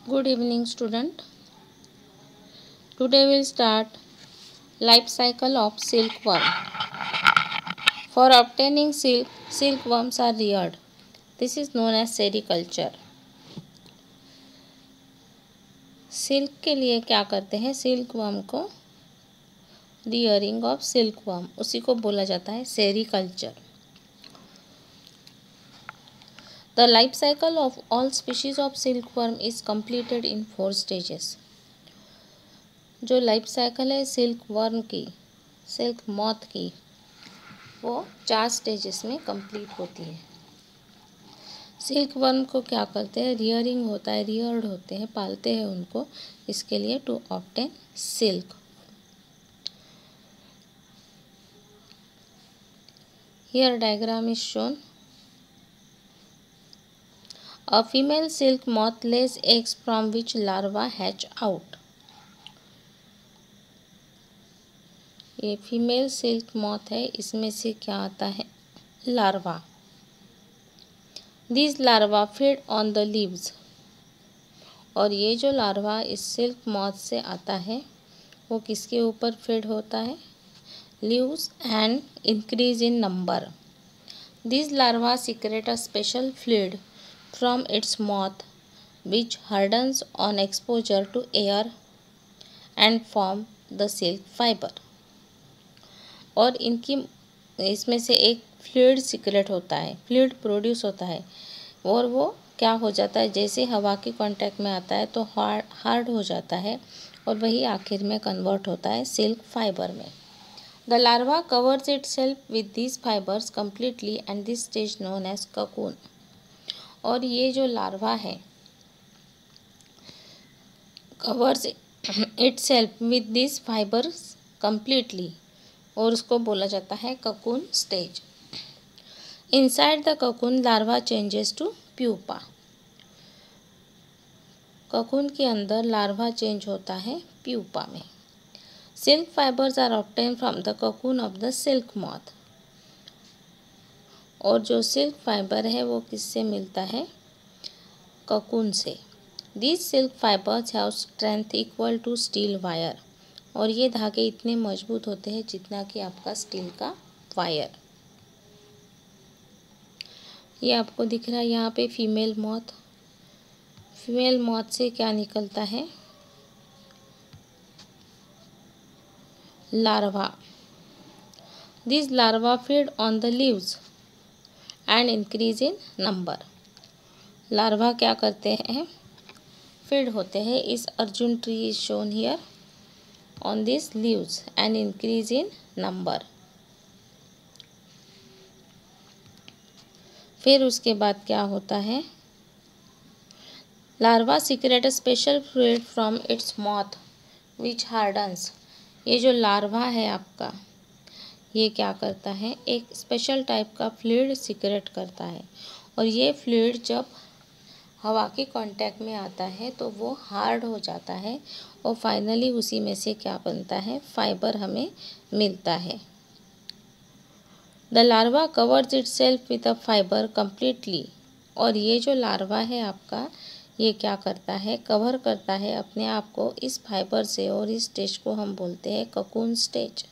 Good evening, student. Today we'll start life cycle of silkworm. For obtaining silk, silkworms are reared. This is known as sericulture. Silk के लिए क्या करते हैं? Silkworm को rearing of silkworm, उसी को बोला जाता है sericulture. The life cycle of all species of silkworm is completed in 4 stages. जो लाइफ साइकिल है सिल्क वर्म की, सिल्क मॉथ की, वो 4 स्टेजेस में कंप्लीट होती है. सिल्क वर्म को क्या करते हैं? रियरिंग होता है, रियर्ड होते हैं, पालते हैं उनको, इसके लिए to obtain silk. Here diagram is shown. A female silk moth lays eggs from which larvae hatch out. ये फीमेल सिल्क मॉथ है, इसमें से क्या आता है? Larva. These larvae feed on the leaves. और ये जो लार्वा इस सिल्क मॉथ से आता है वो किसके ऊपर फीड होता है? Leaves and increase in number. These larvae secrete a special fluid from its moth which hardens on exposure to air and form the silk fiber. और इनकी इसमें से एक फ्लूइड सीक्रेट होता है, फ्लूइड प्रोड्यूस होता है और वो क्या हो जाता है? जैसे हवा के कांटेक्ट में आता है तो हार्ड हो जाता है और वही आखिर में कन्वर्ट होता है सिल्क फाइबर में. The larva covers itself with these fibres completely and this stage known as cocoon. और ये जो लार्वा है covers itself with this fibres completely, और उसको बोला जाता है cocoon stage. Inside the cocoon larva changes to pupa. Cocoon के अंदर लार्वा चेंज होता है प्यूपा में. Silk fibres are obtain from the cocoon of the silk moth. और जो सिल्क फाइबर है वो किससे मिलता है? ककून से. These silk fibres have strength equal to steel wire. और ये धागे इतने मजबूत होते हैं जितना कि आपका स्टील का वायर. ये आपको दिख रहा है यहाँ पे फीमेल मॉथ. फीमेल मॉथ से क्या निकलता है? Larva. This larva feed on the leaves and increase in number. Larva क्या करते हैं? फीड होते हैं. इस Arjun tree is shown here on these leaves and increase in number. फिर उसके बाद क्या होता है? Larva secret a special fluid from its moth which hardens. ये जो लार्वा है आपका, ये क्या करता है? एक स्पेशल टाइप का फ्लूइड सीक्रेट करता है और ये फ्लूइड जब हवा के कांटेक्ट में आता है तो वो हार्ड हो जाता है और फाइनली उसी में से क्या बनता है? फाइबर हमें मिलता है. The larva covers itself with a fibre completely. और ये जो लार्वा है आपका, ये क्या करता है? कवर करता है अपने आप को इस फाइबर से, और इस स्टेज को हम बोलते हैं cocoon stage.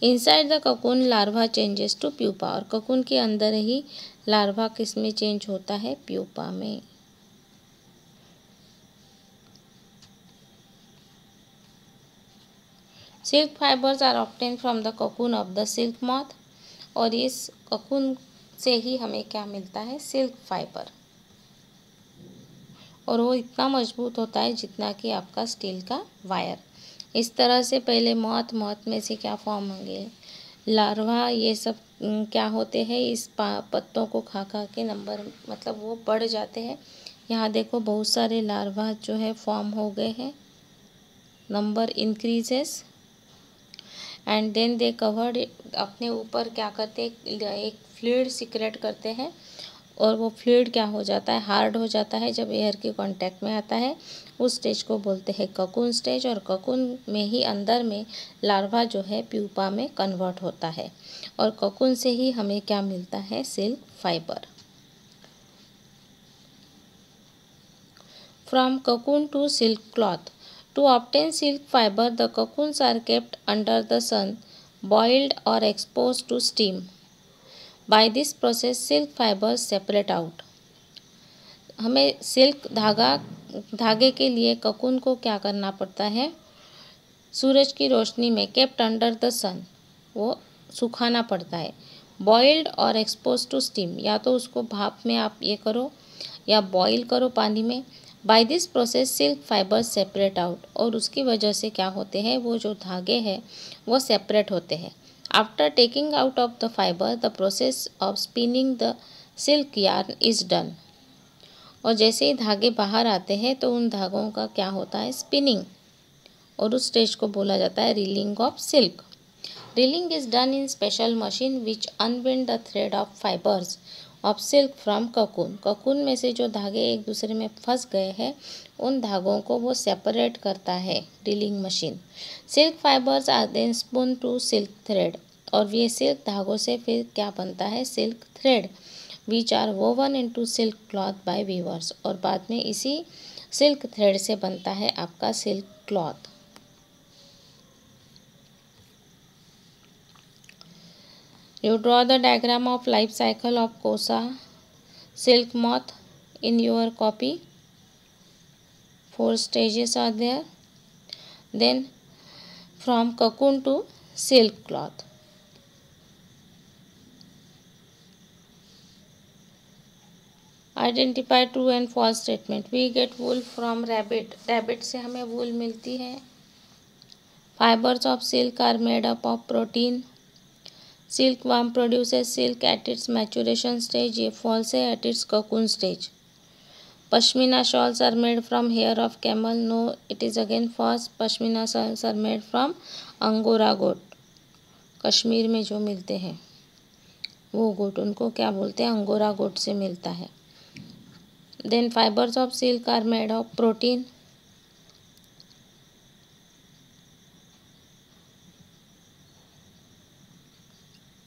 Inside the cocoon larva changes to pupa. और ककून के अंदर ही लार्वा किस में चेंज होता है? प्यूपा में. Silk fibres are obtain from the cocoon of the silk moth. और इस ककून से ही हमें क्या मिलता है? Silk fibre. और वो इतना मजबूत होता है जितना कि आपका स्टील का वायर. इस तरह से पहले मॉथ में से क्या फॉर्म होंगे? लार्वा. ये सब क्या होते हैं? इस पत्तों को खा के नंबर मतलब वो बढ़ जाते हैं. यहाँ देखो बहुत सारे लार्वा जो है फॉर्म हो गए हैं. Number increases and then they covered. अपने ऊपर क्या करते हैं? एक फ्लूइड सीक्रेट करते हैं और वो फ्लूइड क्या हो जाता है, हार्ड हो जाता है जब एयर के कांटेक्ट में आता है। उस स्टेज को बोलते हैं ककून स्टेज, और ककून में ही अंदर में लार्वा जो है प्यूपा में कन्वर्ट होता है, और ककून से ही हमें क्या मिलता है, silk fibre. From cocoon to silk cloth. To obtain silk fiber, the cocoons are kept under the sun, boiled or exposed to steam. By this process, silk fibers separate out. हमें silk धागे के लिए cocoon को क्या करना पड़ता है, सूरज की रोशनी में, केप्ट अंडर द सन, वो सुखाना पड़ता है। बॉइल्ड और एक्सपोज टू स्टीम, या तो उसको भाप में आप ये करो या बॉईल करो पानी में। By this process silk fibres separate out, और उसकी वजह से क्या होते हैं, वो जो धागे हैं वो सेपरेट होते हैं। After taking out of the fibre, the process of spinning the silk yarn is done. और जैसे ही धागे बाहर आते हैं तो उन धागों का क्या होता है, स्पिनिंग, और उस स्टेज को बोला जाता है reeling of silk. Reeling is done in special machine which unwind the thread of fibres of silk from cocoon. Cocoon में से जो धागे एक दूसरे में फंस गए हैं उन धागों को वो सेपरेट करता है reeling machine. Silk fibres are then spun to silk thread, और ये सिल्क धागों से फिर क्या बनता है, silk thread, which are woven into silk cloth by weavers, और बाद में इसी सिल्क थ्रेड से बनता है आपका silk cloth. You draw the diagram of life cycle of Kosa silk moth in your copy. 4 stages are there. Then from cocoon to silk cloth. Identify true and false statement. We get wool from rabbit. Rabbit से हमें wool मिलती है. Fibers of silk are made up of protein. Silkworm produces silk at its maturation stage. ये false है, at its cocoon stage. Pashmina shawls are made from hair of camel. No, it is again false. Pashmina shawls are made from angora goat. Kashmir में जो मिलते हैं वो गोट, उनको क्या बोलते हैं, अंगोरा गोट से मिलता है. Then fibers of silk are made of protein.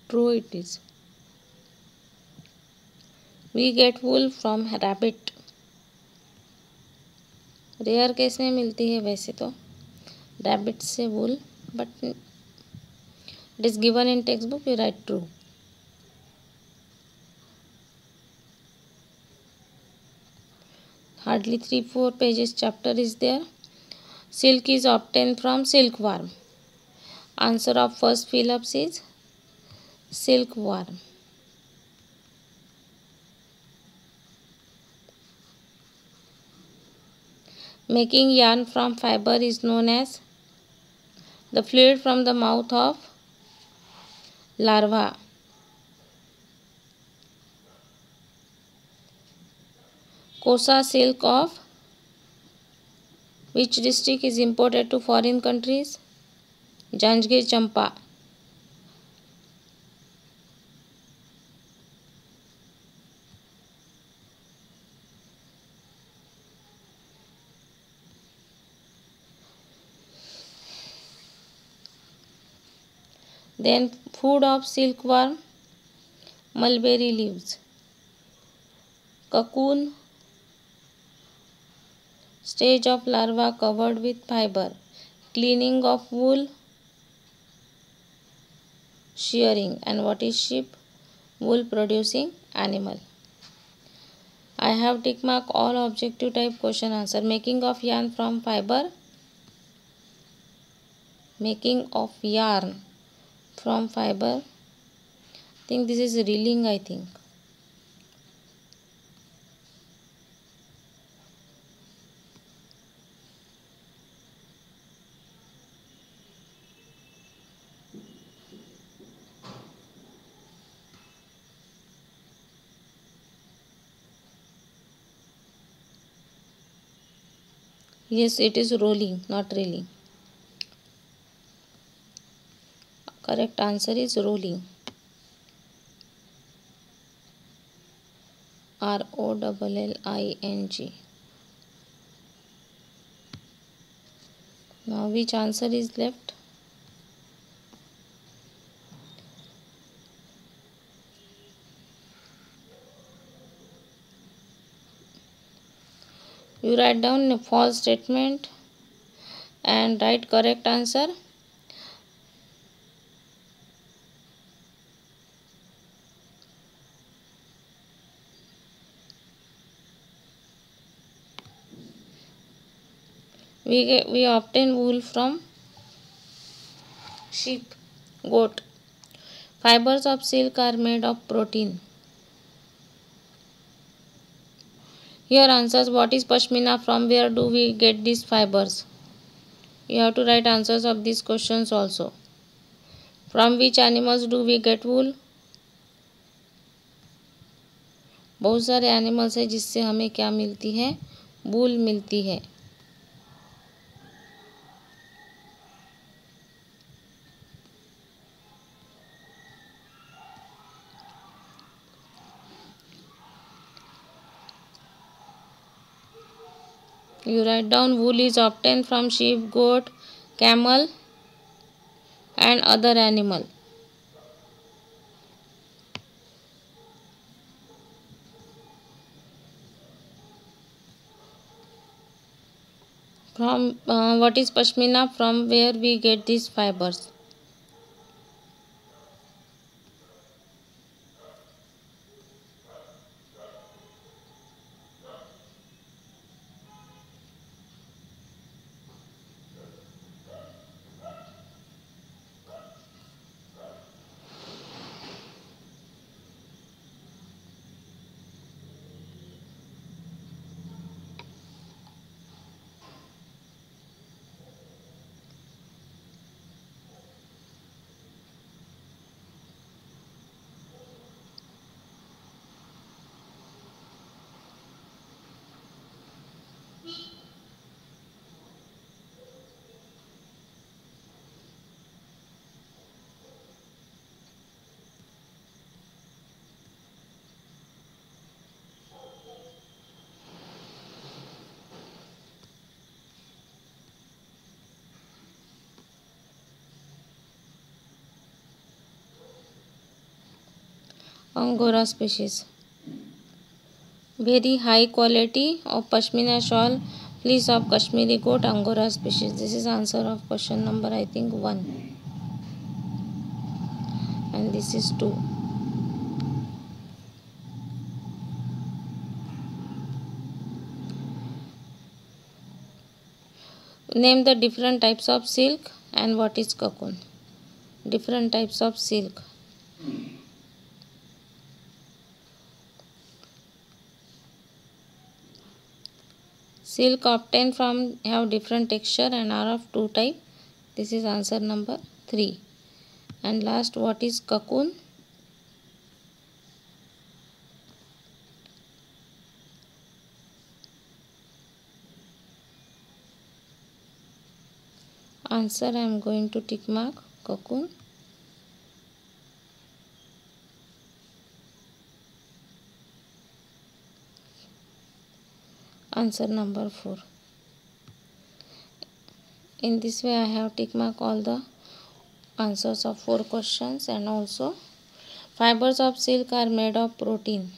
True it is. We get wool from rabbit. Rare case में मिलती है वैसे तो रैबिट से wool, but it is given in text book, you write true. Hardly 3-4 pages chapter is there. Silk is obtained from silkworm. Answer of first Phillips is silkworm. Making yarn from fiber is known as the fluid from the mouth of larva. Kosa silk of which district is imported to foreign countries? Janjgir Champa. Then food of silkworm, mulberry leaves. Cocoon stage of larva covered with fiber. Cleaning of wool, shearing. And what is sheep? Wool producing animal. I have tick mark all objective type question answer. Making of yarn from fiber. Making of yarn from fiber. I think this is reeling, I think. Yes, it is rolling, not reeling. Correct answer is rolling. ROLLING. Now which answer is left? You write down a false statement and write correct answer. We obtain wool from sheep, goat. Fibers of silk are made of protein. Here answers: what is pashmina? From where do we get these fibers? You have to write answers of these questions also. From which animals do we get wool? बहुत सारे animals है जिससे हमें क्या मिलती है? वूल मिलती है. You write down wool is obtained from sheep, goat, camel and other animal. From what is pashmina? From where we get these fibers? Angora species. Very high quality of pashmina shawl, fleece of Kashmiri goat, Angora species. This is answer of question number, I think, 1. And this is 2. Name the different types of silk and what is cocoon. Different types of silk. Silk obtained from have different texture and are of 2 type. This is answer number 3. And last, what is cocoon? Answer I am going to tick mark cocoon. Answer number 4. In this way I have tick mark all the answers of 4 questions. And also fibers of silk are made of protein.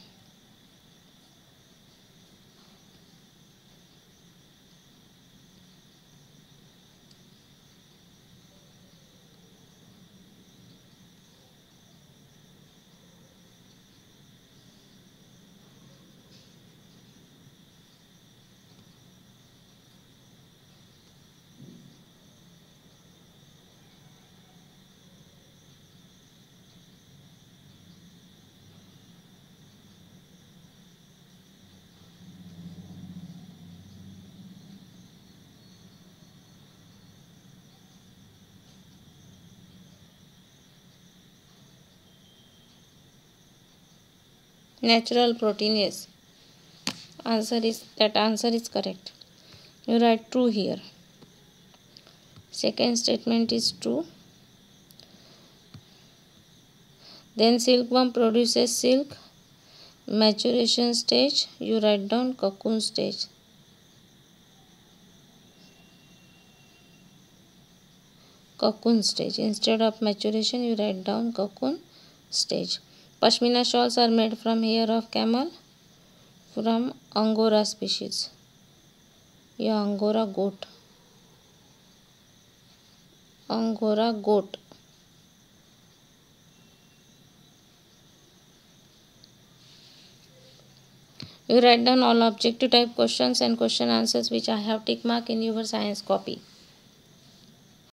Natural protein, yes. Answer is correct. You write true here. Second statement is true. Then silkworm produces silk. Maturation stage, you write down cocoon stage. Cocoon stage. Instead of maturation, you write down cocoon stage. Pashmina shawls are made from hair of camel, from Angora species. या Angora goat. Angora goat. You write down all objective type questions and question answers which I have tick mark in your science copy.